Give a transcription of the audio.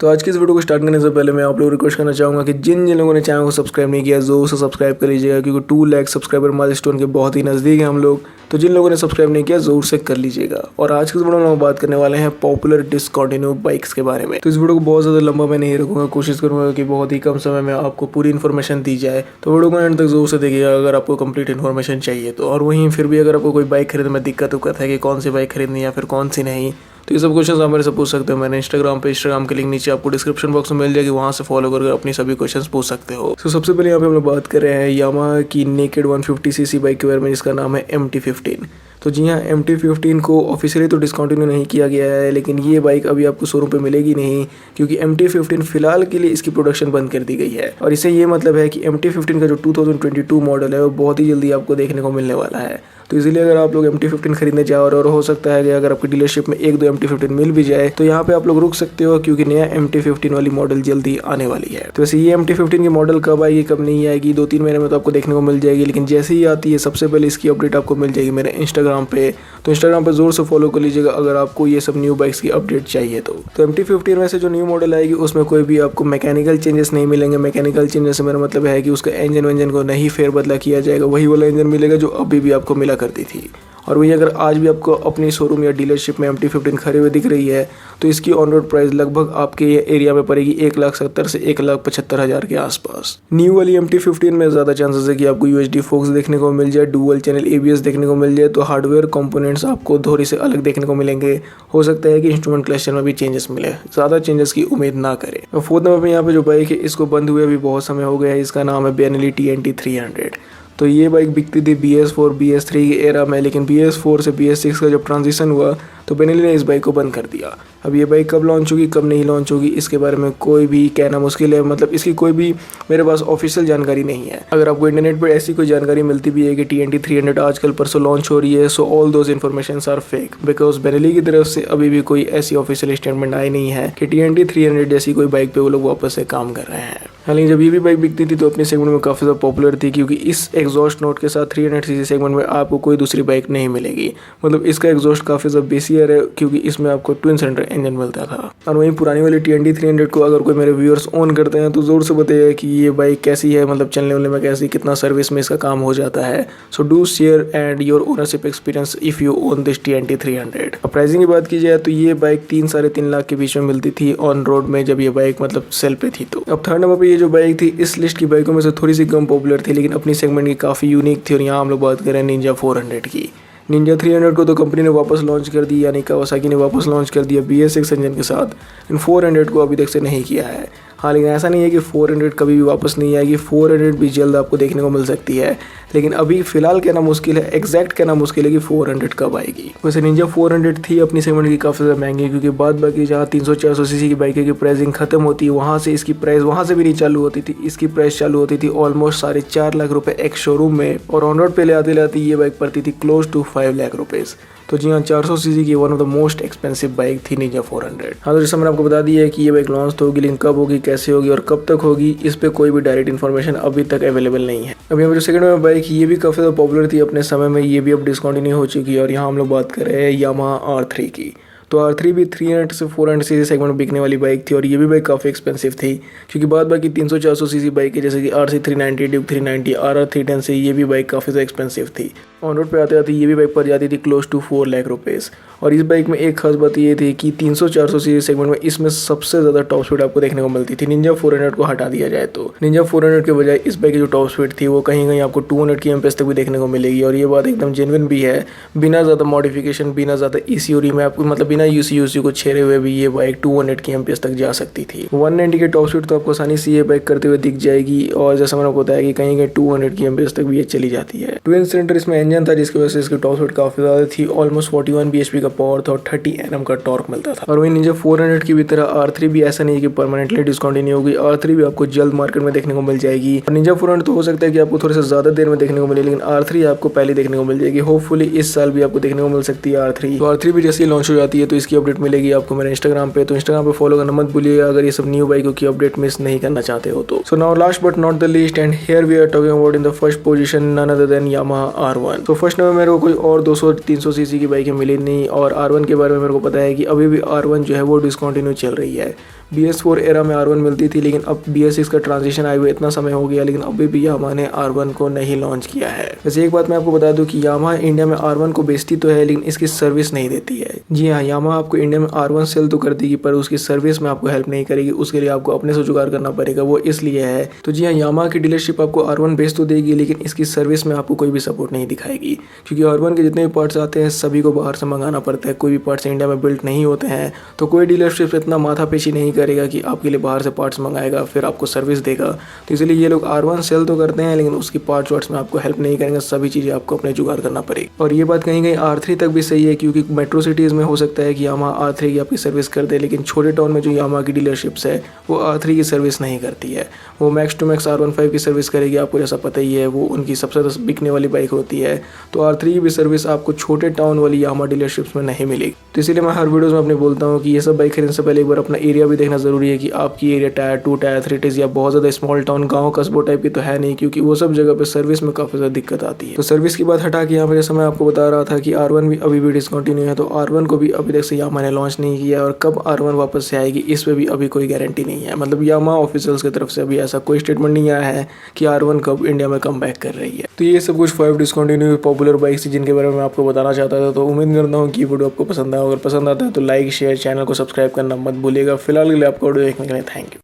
तो आज की इस वीडियो को स्टार्ट करने से पहले मैं आप लोगों को रिक्वेस्ट करना चाहूँगा कि जिन जिन लोगों ने चैनल को सब्सक्राइब नहीं किया ज़रूर से सब्सक्राइब कर लीजिएगा, क्योंकि 2 लाख सब्सक्राइबर माइलस्टोन के बहुत ही नज़दीक हैं हम लोग। तो जिन लोगों ने सब्सक्राइब नहीं किया ज़रूर से कर लीजिएगा। और आज की इस वीडियो में हम बात करने वाले हैं पॉपुलर डिसकंटिन्यू बाइक्स के बारे में। तो इस वीडियो को बहुत ज़्यादा लंबा मैं नहीं रखूँगा, कोशिश करूँगा कि बहुत ही कम समय में आपको पूरी इन्फॉर्मेशन दी जाए। तो वीडियो को एंड तक जरूर से देखिएगा अगर आपको कंप्लीट इन्फॉर्मेशन चाहिए तो। और वहीं फिर भी अगर आपको कोई बाइक खरीदने में दिक्कत है कि कौन सी बाइक खरीदनी या फिर कौन सी नहीं, तो ये सब क्वेश्चन आप मेरे से पूछ सकते हो। मैंने इंस्टाग्राम के लिंक नीचे आपको डिस्क्रिप्शन बॉक्स में मिल जाएगी, वहाँ से फॉलो करके अपनी सभी क्वेश्चंस पूछ सकते हो। तो सबसे पहले यहाँ पे हम लोग बात कर रहे हैं यामाहा की नेकेड 150cc बाइक के बारे में, जिसका नाम है MT-15। तो जी हाँ, MT-15 को ऑफिशियली तो डिसकंटिन्यू नहीं किया गया है, लेकिन ये बाइक अभी आपको शोरूम पे मिलेगी नहीं, क्योंकि MT-15 फिलहाल के लिए इसकी प्रोडक्शन बंद कर दी गई है। और इससे ये मतलब है कि MT-15 का जो 2022 मॉडल है वो बहुत ही जल्दी आपको देखने को मिलने वाला है। तो इसीलिए अगर आप लोग MT-15 खरीदने जाओ, और हो सकता है कि अगर आपकी डीलरशिप में 1-2 MT-15 मिल भी जाए, तो यहाँ पे आप लोग रुक सकते हो, क्योंकि नया MT-15 वाली मॉडल जल्दी आने वाली है। तो वैसे ये MT-15 की मॉडल कब आएगी कब नहीं आएगी, 2-3 महीने में तो आपको देखने को मिल जाएगी, लेकिन जैसे ही आती है सबसे पहले इसकी अपडेट आपको मिल जाएगी मेरे इंस्टाग्राम पे। तो इंस्टाग्राम पे जोर से फॉलो कर लीजिएगा अगर आपको ये सब न्यू बाइक्स की अपडेट चाहिए तो। MT-15 में से जो न्यू मॉडल आएगी उसमें कोई भी आपको मैकेनिकल चेंजेस नहीं मिलेंगे। मैकेनिकल चेंजेस से मेरा मतलब है कि उसका इंजन को नहीं फेरबदला किया जाएगा, वही वाला इंजन मिलेगा जो अभी भी आपको मिला करती थी। और वही अगर आज भी आपको अपनी शोरूम या डीलरशिप में MT-15 खड़े हुए दिख रही है, तो इसकी ऑन रोड प्राइस लगभग आपके एरिया में पड़ेगी 1,70,000 से 1,75,000 के आसपास। न्यू वाली MT-15 में ज़्यादा चांसेस है कि आपको UHD फोक्स देखने को मिल जाए, डुअल चैनल ABS देखने को मिल जाए, तो हार्डवेयर कंपोनेंट्स आपको थोड़ी से अलग देखने को मिलेंगे। हो सकता है कि इंस्ट्रूमेंट क्लस्टर में भी चेंजेस मिले, ज़्यादा चेंजेस की उम्मीद ना करें। और 4th नंबर पर यहाँ पे जो बाइक है इसको बंद हुए अभी बहुत समय हो गया है, इसका नाम है Benelli TNT 300। तो ये बाइक बिकती थी BS4 BS3 के एरा में, लेकिन BS4 से BS6 का जब ट्रांजिशन हुआ तो बेनेली ने इस बाइक को बंद कर दिया। अब ये बाइक कब लॉन्च होगी कब नहीं लॉन्च होगी इसके बारे में कोई भी कहना मुश्किल है, मतलब इसकी कोई भी मेरे पास ऑफिशियल जानकारी नहीं है। अगर आपको इंटरनेट पर ऐसी कोई जानकारी मिलती भी है कि TNT 300 आजकल परसों लॉन्च हो रही है, so all those informations are fake, because Benelli की तरफ से अभी भी कोई ऐसी ऑफिशियल स्टेटमेंट आई नहीं है कि TNT 300 जैसी कोई बाइक पे वो लोग वापस से काम कर रहे हैं। हालांकि जब ये भी बाइक बिकती थी तो अपने सेगमेंट में काफ़ी ज़्यादा पॉपुलर थी, क्योंकि इस एग्जॉस्ट नोट के साथ 300cc सेगमेंट में आपको कोई दूसरी बाइक नहीं मिलेगी। मतलब इसका एग्जॉस्ट काफ़ी ज़्यादा बेसियर है, क्योंकि इसमें आपको ट्विन सिलेंडर इंजन मिलता था। और वहीं पुरानी वाली TNT 300 को अगर कोई मेरे व्यूअर्स ओन करते हैं तो ज़रूर से बताइए कि ये बाइक कैसी है, मतलब चलने वाले में कैसी, कितना सर्विस में इसका काम हो जाता है। So do share and your ownership experience if you own this TNT 300। अब प्राइसिंग की बात की जाए तो ये बाइक 3-3.5 लाख के बीच में मिलती थी ऑन रोड में, जब ये बाइक मतलब सेल पे थी। तो अब 3rd नंबर पर ये जो बाइक थी इस लिस्ट की बाइकों में से थोड़ी सी कम पॉपुलर थी, लेकिन अपनी सेगमेंट की काफ़ी यूनिक थी। और यहाँ हम लोग बात कर रहे हैं निंजा 400 की। निंजा 300 को तो कंपनी ने वापस लॉन्च कर दी, यानी कावासाकी ने वापस लॉन्च कर दिया BS6 इंजन के साथ। इन 400 को अभी तक से नहीं किया है। हाँ, लेकिन ऐसा नहीं है कि 400 कभी भी वापस नहीं आएगी, 400 भी जल्द आपको देखने को मिल सकती है। लेकिन अभी फिलहाल कहना मुश्किल है, एग्जैक्ट कहना मुश्किल है कि 400 कब आएगी। वैसे निंजा 400 थी अपनी सेगमेंट की काफ़ी ज़्यादा महंगी, क्योंकि बाद बाकी जहाँ 300-400cc की बाइकें की प्राइसिंग खत्म होती है, वहाँ से इसकी प्राइस वहाँ से भी नहीं चालू होती थी। इसकी प्राइस चालू होती थी ऑलमोस्ट 4.5 लाख रुपये एक शोरूम में, और ऑन रोड पे ले आते ये बाइक पड़ती थी क्लोज टू 5 लाख रुपीज़। तो जी हाँ, 400cc की one of the most expensive bike थी निंजा 400। हाँ, तो जैसे मैंने आपको बता दिया है कि ये बाइक लॉन्च तो होगी, लेकिन कब होगी, कैसे होगी और कब तक होगी, इस पे कोई भी डायरेक्ट इन्फॉर्मेशन अभी तक अवेलेबल नहीं है। अब यहाँ पर जो सेकंड में बाइक ये भी काफ़ी ज़्यादा पॉपुलर थी अपने समय में, ये भी अब डिसकंटिन्यू हो चुकी है। और यहाँ हम लोग बात कर रहे हैं यामाहा R3 की। तो R3 भी 300 से 400cc सेगमेंट में बिकने वाली बाइक थी, और ये भी बाइक काफ़ी एक्सपेंसिव थी, क्योंकि बाद बाकी 300-400cc बाइक है जैसे कि RC 390, ड्यूक 390, RR 310 से ये भी बाइक काफ़ी ज़्यादा एक्सपेंसिव थी। ऑन रोड पे आते आते ये भी बाइक पड़ जाती थी क्लोज टू 4 लाख रुपीज़। और इस बाइक में एक खास बात ये थी कि 300-400cc सेगमेंट में इसमें सबसे ज़्यादा टॉप स्पीड आपको देखने को मिलती थी। निंजा 400 को हटा दिया जाए तो निंजा 400 के बजाय इस बाइक की जो टॉप स्पीड थी वो कहीं कहीं आपको 200 km/h तक भी देखने को मिलेगी। और ये बात एकदम जेन्युइन भी है, बिना ज़्यादा मॉडिफिकेशन, बिना ज़्यादा ECU में आपको, मतलब बिना UC को छेड़े हुए भी ये बाइक 200 km/h तक जा सकती थी। 190 के टॉप स्पीड तो आपको आसानी से ये बाइक करते हुए दिख जाएगी, और जैसा मैंने बताया कि कहीं कहीं 200 km/h तक भी ये चली जाती है। ट्विन सिलेंडर इसमें इंजन था, जिसकी वजह से इसकी टॉप स्पीड काफ़ी ज़्यादा थी, ऑलमोस्ट 41 bhp का पावर था और 30 Nm का टॉर्क मिलता था। और वही निंजा 400 की भी तरह R3 भी ऐसा नहीं है कि परमानेंटली डिसकंटिन्यू होगी, R3 भी आपको जल्द मार्केट में देखने को मिल जाएगी। और निंजा 400 तो हो सकता है कि आपको थोड़े से ज़्यादा देर में देखने को मिले, लेकिन R3 आपको पहले देखने को मिल जाएगी। होपफुली इस साल भी आपको देखने को मिल सकती है R3। तो R3 भी जैसे ही लॉन्च हो जाती है तो इसकी अपडेट मिलेगी आपको मेरे इंस्टाग्राम पे, तो इंस्टाग्राम पे फॉलो करना मत भूलिएगा अगर ये सब न्यू बाइकों की अपडेट मिस नहीं करना चाहते हो तो। So now last but not the least, and here we are talking about in the first position none other than Yamaha R1। तो फर्स्ट नंबर मेरे को कोई और 200-300cc की बाइकें मिली नहीं, और R1 के बारे में मेरे को पता है कि अभी भी R1 जो है वो डिसकंटिन्यू चल रही है। BS4 एरा में R1 मिलती थी, लेकिन अब BS6 का ट्रांजिशन आए हुए इतना समय हो गया, लेकिन अभी भी यामाहा ने R1 को नहीं लॉन्च किया है। वैसे एक बात मैं आपको बता दूं कि यामाहा इंडिया में R1 को बेचती तो है, लेकिन इसकी सर्विस नहीं देती है। जी हाँ, यामाहा आपको इंडिया में R1 सेल तो कर देगी, पर उसकी सर्विस में आपको हेल्प नहीं करेगी। उसके लिए आपको अपने से जुगाड़ करना पड़ेगा, वो इसलिए है। तो जी हाँ, यामाहा की डीलरशिप आपको R1 बेच तो देगी, लेकिन इसकी सर्विस में आपको कोई भी सपोर्ट नहीं दिखाएगी, क्योंकि R1 के जितने भी पार्ट्स आते हैं सभी को बाहर से मंगाना पड़ता है। कोई भी पार्ट्स इंडिया में बिल्ड नहीं होते हैं, तो कोई डीलरशिप इतना माथापेची नहीं करेगा कि आपके लिए बाहर से पार्ट्स मंगाएगा फिर आपको सर्विस देगा। तो इसलिए ये लोग R1 सेल तो करते हैं, लेकिन उसकी पार्ट्स वार्ट्स में आपको हेल्प नहीं करेंगे। सभी चीज़ें आपको अपने जुगाड़ करना पड़ेगी। और ये बात कहीं कहीं R3 तक भी सही है, क्योंकि मेट्रो सिटीज़ में हो सकता है कि यामाहा R3 की आपकी सर्विस कर दे, लेकिन छोटे टाउन में जो यामाहा की डीलरशिप्स है वो R3 की सर्विस नहीं करती है। वो मैक्स टू मैक्स R15 की सर्विस करेगी। आपको जैसा पता ही है, वो उनकी सबसे ज़्यादा बिकने वाली बाइक होती है। तो R3 की भी सर्विस आपको छोटे टाउन वाली यामाहा डीलरशिप्स में नहीं मिलेगी। तो इसीलिए मैं हर वीडियोज़ में अपने बोलता हूँ कि ये सब बाइक खरीदने से पहले एक बार अपना एरिया भी देखना ज़रूरी है कि आपकी एरिया टायर 2 टायर 3 या बहुत ज़्यादा स्मॉल टाउन गाँव कस्बों टाइप की तो है नहीं, क्योंकि वो सब जगह पे सर्विस में काफ़ी ज़्यादा दिक्कत आती है। तो सर्विस की बात हटा के यहाँ पे जैसे मैं आपको बता रहा था कि R1 भी अभी भी डिसकंटिन्यू है, तो R1 को भी अभी तक से यामाहा ने लॉन्च नहीं किया, और कब R1 वापस से आएगी इस पर भी अभी कोई गारंटी नहीं है। मतलब यामाहा ऑफिशियल्स की तरफ से अभी ऐसा कोई स्टेटमेंट नहीं आया है कि R1 कब इंडिया में कम बैक कर रही है। तो ये सब कुछ 5 डिसकंटिन्यू पॉपुलर बाइक्स जिनके बारे में मैं आपको बताना चाहता था। तो उम्मीद करता हूँ कि वीडियो आपको पसंद आया। अगर पसंद आता है तो लाइक शेयर, चैनल को सब्सक्राइब करना मत भूलिएगा। फिलहाल के लिए आपको वीडियो देखने के लिए थैंक यू।